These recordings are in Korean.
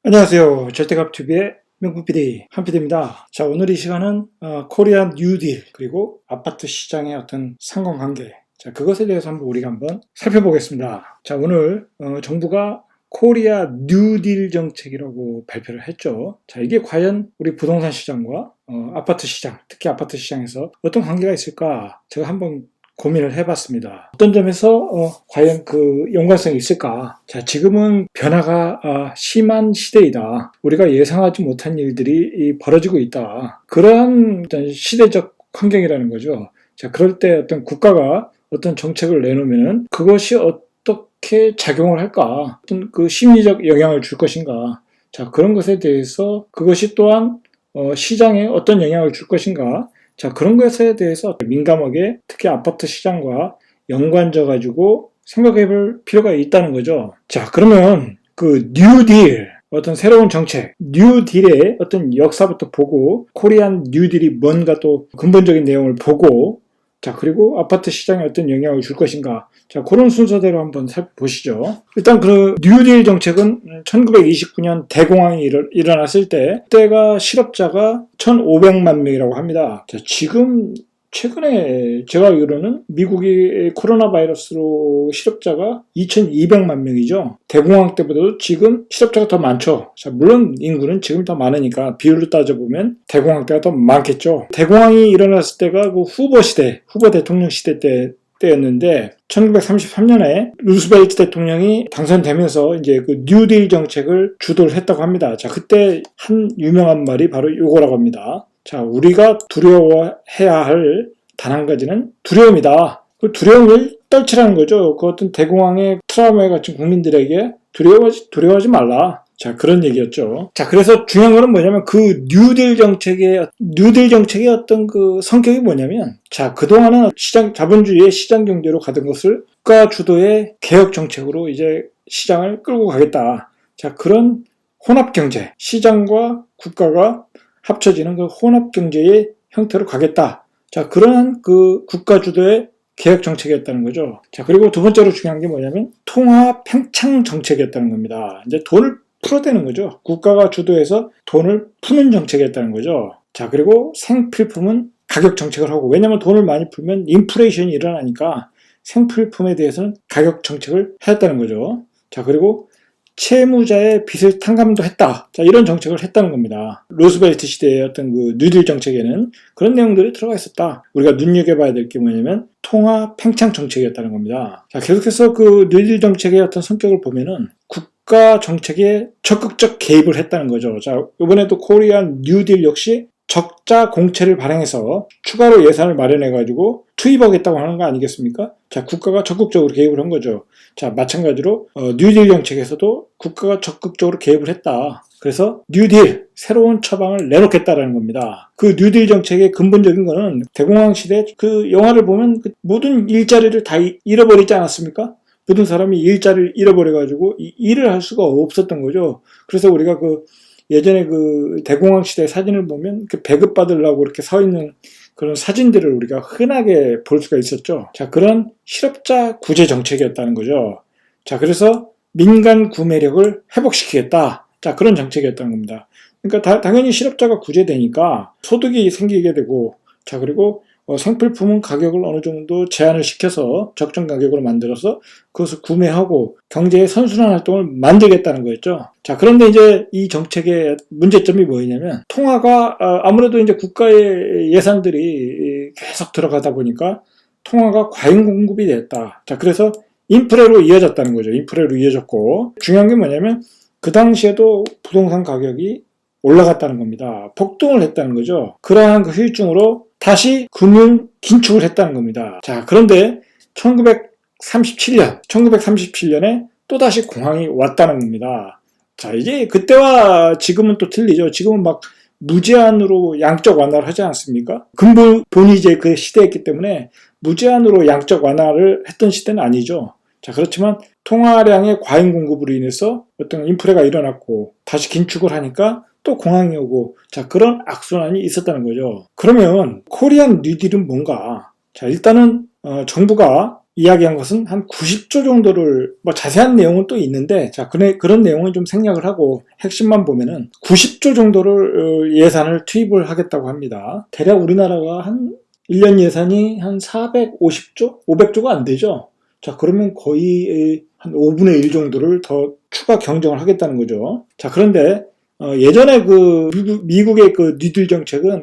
안녕하세요. 절대값TV의 명품PD 한PD입니다. 자, 오늘 이 시간은 코리안 뉴딜 그리고 아파트 시장의 어떤 상관관계, 자, 그것에 대해서 우리가 한번 살펴보겠습니다. 자, 오늘 정부가 코리아 뉴딜 정책이라고 발표를 했죠. 자, 이게 과연 우리 부동산 시장과 아파트 시장, 특히 아파트 시장에서 어떤 관계가 있을까? 제가 한번 고민을 해봤습니다. 어떤 점에서 과연 그 연관성이 있을까? 자, 지금은 변화가 심한 시대이다. 우리가 예상하지 못한 일들이 벌어지고 있다. 그러한 어떤 시대적 환경이라는 거죠. 자, 그럴 때 어떤 국가가 어떤 정책을 내놓으면 그것이 어떻게 작용을 할까? 어떤 그 심리적 영향을 줄 것인가? 자, 그런 것에 대해서 그것이 또한 시장에 어떤 영향을 줄 것인가? 자, 그런 것에 대해서 민감하게 특히 아파트 시장과 연관져 가지고 생각해 볼 필요가 있다는 거죠. 자, 그러면 그 뉴딜, 어떤 새로운 정책, 뉴딜의 어떤 역사부터 보고 코리안 뉴딜이 뭔가 또 근본적인 내용을 보고, 자, 그리고 아파트 시장에 어떤 영향을 줄 것인가. 자, 그런 순서대로 한번 살펴보시죠. 일단 그 뉴딜 정책은 1929년 대공황이 일어났을 때, 그때가 실업자가 1,500만 명이라고 합니다. 자, 지금 최근에 제가 알기로는 미국이 코로나 바이러스로 실업자가 2,200만 명이죠. 대공황 때보다도 지금 실업자가 더 많죠. 자, 물론 인구는 지금 더 많으니까 비율로 따져보면 대공황 때가 더 많겠죠. 대공황이 일어났을 때가 그 후보 대통령 시대 때였는데 1933년에 루스벨트 대통령이 당선되면서 이제 그 뉴딜 정책을 주도를 했다고 합니다. 자, 그때 한 유명한 말이 바로 이거라고 합니다. 자, 우리가 두려워해야 할 단 한 가지는 두려움이다. 그 두려움을 떨치라는 거죠. 그 어떤 대공황의 트라우마에 갇힌 국민들에게 두려워하지 말라. 자, 그런 얘기였죠. 자, 그래서 중요한 거는 뭐냐면 그 뉴딜 정책의 어떤 그 성격이 뭐냐면, 자, 그동안은 자본주의의 시장 경제로 가던 것을 국가 주도의 개혁 정책으로 이제 시장을 끌고 가겠다. 자, 그런 혼합 경제, 시장과 국가가 합쳐지는 그 혼합 경제의 형태로 가겠다. 자, 그러한 그 국가 주도의 개혁 정책이었다는 거죠. 자, 그리고 두 번째로 중요한 게 뭐냐면 통화 팽창 정책이었다는 겁니다. 이제 돈을 풀어대는 거죠. 국가가 주도해서 돈을 푸는 정책이었다는 거죠. 자, 그리고 생필품은 가격 정책을 하고, 왜냐하면 돈을 많이 풀면 인플레이션이 일어나니까 생필품에 대해서는 가격 정책을 했다는 거죠. 자, 그리고 채무자의 빚을 탕감도 했다. 자, 이런 정책을 했다는 겁니다. 루스벨트 시대의 어떤 그 뉴딜 정책에는 그런 내용들이 들어가 있었다. 우리가 눈여겨봐야 될 게 뭐냐면 통화 팽창 정책이었다는 겁니다. 자, 계속해서 그 뉴딜 정책의 어떤 성격을 보면은 국가 정책에 적극적 개입을 했다는 거죠. 자, 이번에도 코리안 뉴딜 역시 적자 공채를 발행해서 추가로 예산을 마련해가지고 투입하겠다고 하는 거 아니겠습니까? 자, 국가가 적극적으로 개입을 한 거죠. 자, 마찬가지로 뉴딜 정책에서도 국가가 적극적으로 개입을 했다. 그래서 뉴딜, 새로운 처방을 내놓겠다라는 겁니다. 그 뉴딜 정책의 근본적인 거는 대공황 시대 그 영화를 보면 그 모든 일자리를 다 잃어버리지 않았습니까? 모든 사람이 일자리를 잃어버려가지고 일을 할 수가 없었던 거죠. 그래서 우리가 그 예전에 그 대공황 시대 사진을 보면 그 배급 받으려고 이렇게 서 있는 그런 사진들을 우리가 흔하게 볼 수가 있었죠. 자, 그런 실업자 구제 정책이었다는 거죠. 자, 그래서 민간 구매력을 회복시키겠다. 자, 그런 정책이었다는 겁니다. 그러니까 당연히 실업자가 구제되니까 소득이 생기게 되고, 자, 그리고 생필품은 가격을 어느 정도 제한을 시켜서 적정 가격으로 만들어서 그것을 구매하고 경제의 선순환 활동을 만들겠다는 거였죠. 자, 그런데 이제 이 정책의 문제점이 뭐냐면 통화가 아무래도 이제 국가의 예산들이 계속 들어가다 보니까 통화가 과잉 공급이 됐다. 자, 그래서 인플레로 이어졌다는 거죠. 인플레로 이어졌고, 중요한 게 뭐냐면 그 당시에도 부동산 가격이 올라갔다는 겁니다. 폭등을 했다는 거죠. 그러한 그 후유증으로 다시 금융 긴축을 했다는 겁니다. 자, 그런데 1937년에 또다시 공황이 왔다는 겁니다. 자, 이제 그때와 지금은 또 틀리죠. 지금은 막 무제한으로 양적 완화를 하지 않습니까? 근본이 이제 그 시대였기 때문에 무제한으로 양적 완화를 했던 시대는 아니죠. 자, 그렇지만 통화량의 과잉 공급으로 인해서 어떤 인플레가 일어났고 다시 긴축을 하니까 또 공황이 오고, 자, 그런 악순환이 있었다는 거죠. 그러면 코리안 뉴딜은 뭔가? 자, 일단은 정부가 이야기한 것은 한 90조 정도를, 뭐 자세한 내용은 또 있는데, 자, 그런 내용은 좀 생략을 하고 핵심만 보면은 90조 정도를 예산을 투입을 하겠다고 합니다. 대략 우리나라가 한 1년 예산이 한 450조? 500조가 안 되죠. 자, 그러면 거의 한 5분의 1 정도를 더 추가 경정을 하겠다는 거죠. 자, 그런데 예전에 그 미국의 그 뉴딜 정책은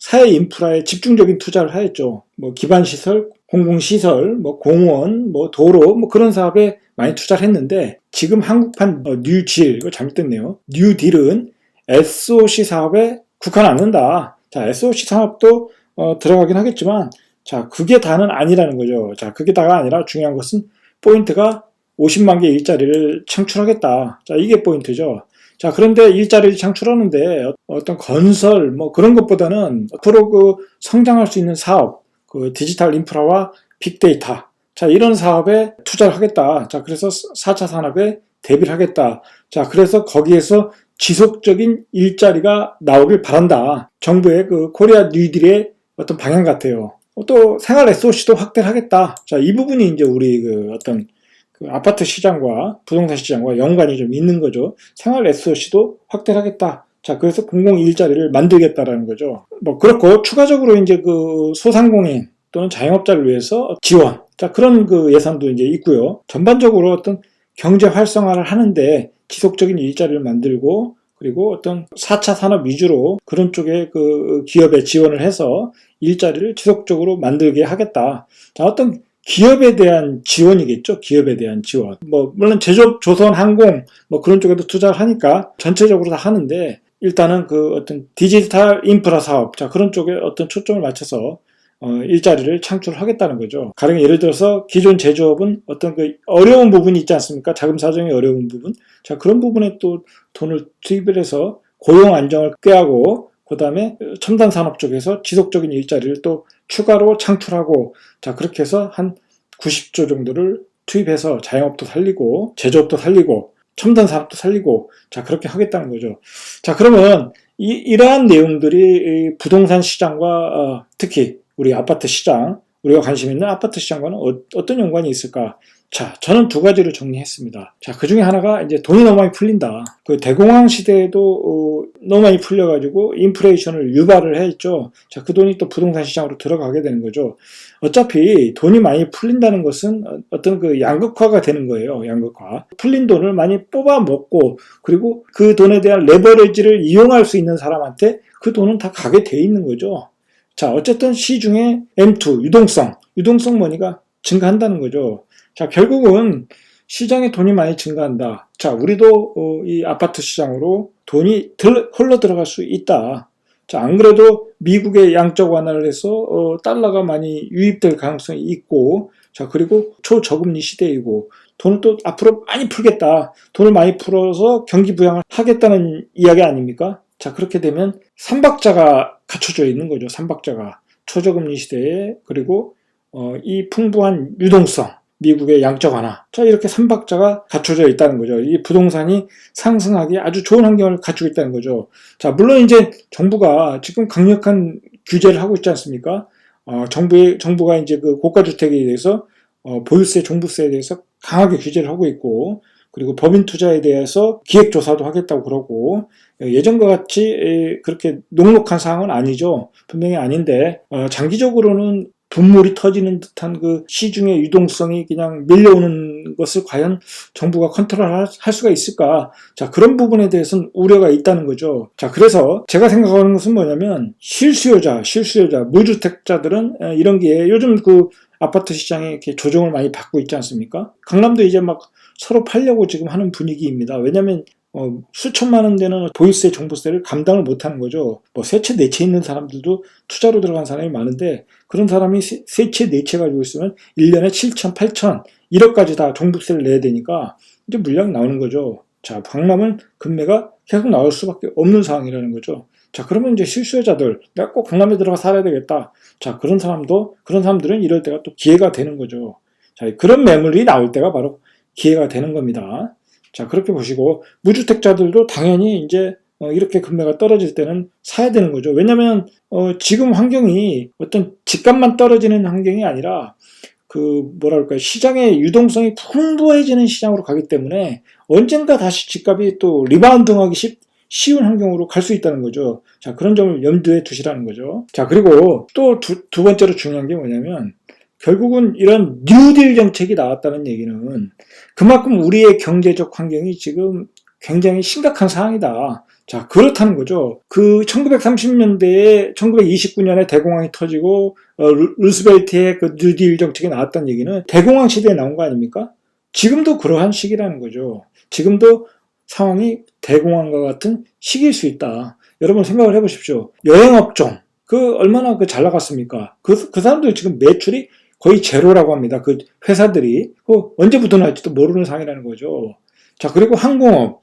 사회 인프라에 집중적인 투자를 하였죠. 뭐 기반시설, 공공시설, 뭐 공원, 뭐 도로, 뭐 그런 사업에 많이 투자를 했는데, 지금 한국판 뉴딜, 이거 잘못됐네요. 뉴딜은 SOC 사업에 국한 않는다. 자, SOC 사업도 들어가긴 하겠지만, 자, 그게 다는 아니라는 거죠. 자, 그게 다가 아니라 중요한 것은 포인트가 50만 개 일자리를 창출하겠다. 자, 이게 포인트죠. 자, 그런데 일자리를 창출하는데 어떤 건설 뭐 그런 것보다는 앞으로 그 성장할 수 있는 사업, 그 디지털 인프라와 빅데이터, 자, 이런 사업에 투자를 하겠다. 자, 그래서 4차 산업에 대비를 하겠다. 자, 그래서 거기에서 지속적인 일자리가 나오길 바란다. 정부의 그 코리아 뉴딜의 어떤 방향 같아요. 또 생활 SOC도 확대를 하겠다. 자, 이 부분이 이제 우리 그 어떤 그 아파트 시장과 부동산 시장과 연관이 좀 있는 거죠. 생활 SOC도 확대를 하겠다. 자, 그래서 공공 일자리를 만들겠다라는 거죠. 뭐 그렇고 추가적으로 이제 그 소상공인 또는 자영업자를 위해서 지원. 자, 그런 그 예산도 이제 있고요. 전반적으로 어떤 경제 활성화를 하는데 지속적인 일자리를 만들고, 그리고 어떤 4차 산업 위주로 그런 쪽에 그 기업에 지원을 해서 일자리를 지속적으로 만들게 하겠다. 자, 어떤 기업에 대한 지원이겠죠. 기업에 대한 지원. 뭐 물론 제조업, 조선, 항공 뭐 그런 쪽에도 투자를 하니까 전체적으로 다 하는데, 일단은 그 어떤 디지털 인프라 사업, 자, 그런 쪽에 어떤 초점을 맞춰서 일자리를 창출하겠다는 거죠. 가령 예를 들어서 기존 제조업은 어떤 그 어려운 부분이 있지 않습니까? 자금 사정이 어려운 부분. 자, 그런 부분에 또 돈을 투입을 해서 고용 안정을 꾀하고, 그 다음에 첨단 산업 쪽에서 지속적인 일자리를 또 추가로 창출하고, 자, 그렇게 해서 한 90조 정도를 투입해서 자영업도 살리고, 제조업도 살리고, 첨단 산업도 살리고, 자, 그렇게 하겠다는 거죠. 자, 그러면 이러한 내용들이 부동산 시장과 특히 우리 아파트 시장, 우리가 관심 있는 아파트 시장과는 어떤 연관이 있을까? 자, 저는 두 가지를 정리했습니다. 자, 그 중에 하나가 이제 돈이 너무 많이 풀린다. 그 대공황 시대에도 너무 많이 풀려가지고 인플레이션을 유발을 했죠. 자, 그 돈이 또 부동산 시장으로 들어가게 되는 거죠. 어차피 돈이 많이 풀린다는 것은 어떤 그 양극화가 되는 거예요. 양극화. 풀린 돈을 많이 뽑아 먹고, 그리고 그 돈에 대한 레버리지를 이용할 수 있는 사람한테 그 돈은 다 가게 돼 있는 거죠. 자, 어쨌든 시중에 M2, 유동성 머니가 증가한다는 거죠. 자, 결국은 시장에 돈이 많이 증가한다. 자, 우리도 이 아파트 시장으로 돈이 흘러 들어갈 수 있다. 자, 안 그래도 미국의 양적 완화를 해서 달러가 많이 유입될 가능성이 있고, 자, 그리고 초저금리 시대이고, 돈을 또 앞으로 많이 풀겠다. 돈을 많이 풀어서 경기 부양을 하겠다는 이야기 아닙니까? 자, 그렇게 되면 삼박자가 갖춰져 있는 거죠. 삼박자가. 초저금리 시대에, 그리고 이 풍부한 유동성, 미국의 양적 완화. 자, 이렇게 삼박자가 갖춰져 있다는 거죠. 이 부동산이 상승하기 아주 좋은 환경을 갖추고 있다는 거죠. 자, 물론 이제 정부가 지금 강력한 규제를 하고 있지 않습니까? 정부가 이제 그 고가주택에 대해서 보유세, 종부세에 대해서 강하게 규제를 하고 있고, 그리고 법인 투자에 대해서 기획조사도 하겠다고 그러고, 예전과 같이 그렇게 녹록한 사항은 아니죠. 분명히 아닌데, 장기적으로는 분물이 터지는 듯한 그 시중의 유동성이 그냥 밀려오는 것을 과연 정부가 컨트롤할 수가 있을까? 자, 그런 부분에 대해서는 우려가 있다는 거죠. 자, 그래서 제가 생각하는 것은 뭐냐면, 실수요자, 무주택자들은 이런 게 요즘 그 아파트 시장에 이렇게 조정을 많이 받고 있지 않습니까? 강남도 이제 막 서로 팔려고 지금 하는 분위기입니다. 왜냐면 수천만 원 되는 보유세, 종부세를 감당을 못하는 거죠. 뭐 세 채, 네 채 있는 사람들도 투자로 들어간 사람이 많은데, 그런 사람이 세 채, 네 채 가지고 있으면 1년에 7천, 8천, 1억까지 다 종부세를 내야 되니까 이제 물량이 나오는 거죠. 자, 강남은 금매가 계속 나올 수밖에 없는 상황이라는 거죠. 자, 그러면 이제 실수요자들, 내가 꼭 강남에 들어가 살아야 되겠다. 자, 그런 사람들은 이럴 때가 또 기회가 되는 거죠. 자, 그런 매물이 나올 때가 바로 기회가 되는 겁니다. 자, 그렇게 보시고, 무주택자들도 당연히 이제 이렇게 금매가 떨어질 때는 사야 되는 거죠. 왜냐면 지금 환경이 어떤 집값만 떨어지는 환경이 아니라 뭐랄까, 시장의 유동성이 풍부해지는 시장으로 가기 때문에 언젠가 다시 집값이 또 리바운딩하기 쉬운 환경으로 갈 수 있다는 거죠. 자, 그런 점을 염두에 두시라는 거죠. 자, 그리고 또 두 번째로 중요한 게 뭐냐면, 결국은 이런 뉴딜 정책이 나왔다는 얘기는 그만큼 우리의 경제적 환경이 지금 굉장히 심각한 상황이다. 자, 그렇다는 거죠. 1930년대에 1929년에 대공황이 터지고 루스벨트의 그 뉴딜 정책이 나왔다는 얘기는 대공황 시대에 나온 거 아닙니까? 지금도 그러한 시기라는 거죠. 지금도 상황이 대공황과 같은 시기일 수 있다. 여러분 생각을 해보십시오. 여행업종 얼마나 잘 나갔습니까? 그 사람들 지금 매출이 거의 제로라고 합니다. 그 회사들이 언제부터 날지도 모르는 상황이라는 거죠. 자, 그리고 항공업,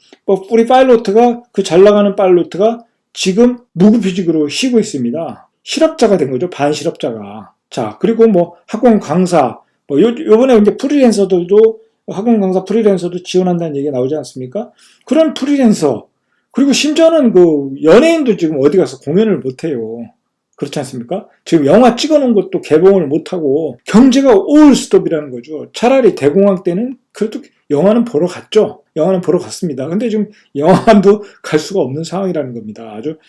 우리 파일로트가 잘 나가는 파일로트가 지금 무급휴직으로 쉬고 있습니다. 실업자가 된 거죠. 반실업자가. 자, 그리고 학원 강사, 요번에 이제 프리랜서들도 학원 강사 프리랜서도 지원한다는 얘기가 나오지 않습니까? 그런 프리랜서, 그리고 심지어는 연예인도 지금 어디 가서 공연을 못 해요. 그렇지 않습니까? 지금 영화 찍어놓은 것도 개봉을 못하고 경제가 올 스톱이라는 거죠. 차라리 대공황 때는 그래도 영화는 보러 갔죠. 영화는 보러 갔습니다. 근데 지금 영화관도 갈 수가 없는 상황이라는 겁니다. 아주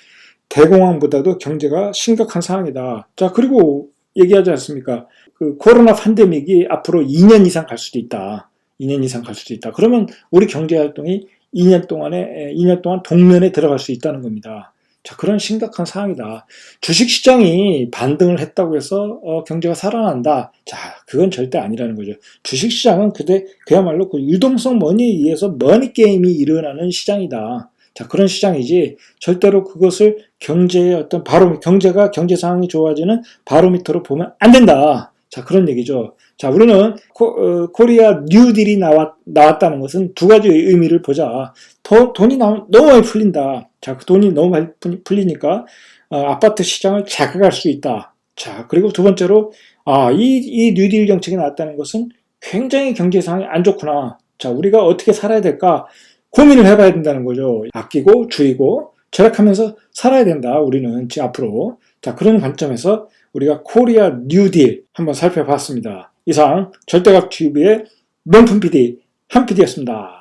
대공황보다도 경제가 심각한 상황이다. 자, 그리고 얘기하지 않습니까? 코로나 팬데믹이 앞으로 2년 이상 갈 수도 있다. 2년 이상 갈 수도 있다. 그러면 우리 경제 활동이 2년 동안 동면에 들어갈 수 있다는 겁니다. 자, 그런 심각한 상황이다. 주식시장이 반등을 했다고 해서 경제가 살아난다. 자, 그건 절대 아니라는 거죠. 주식시장은 그야말로 유동성 머니에 의해서 머니게임이 일어나는 시장이다. 자, 그런 시장이지 절대로 그것을 경제의 어떤 경제 상황이 좋아지는 바로미터로 보면 안 된다. 자, 그런 얘기죠. 자, 우리는 코리아 뉴딜이 나왔다는 것은 두 가지 의미를 보자. 돈이 너무 많이 풀린다. 자, 그 돈이 너무 많이 풀리니까 아파트 시장을 자극할 수 있다. 자, 그리고 두 번째로 이 뉴딜 정책이 나왔다는 것은 굉장히 경제 상황이 안 좋구나. 자, 우리가 어떻게 살아야 될까 고민을 해봐야 된다는 거죠. 아끼고 줄이고 절약하면서 살아야 된다. 우리는 앞으로. 자, 그런 관점에서 우리가 코리아 뉴딜 한번 살펴봤습니다. 이상 절대각 TV의 명품 PD 한 PD였습니다.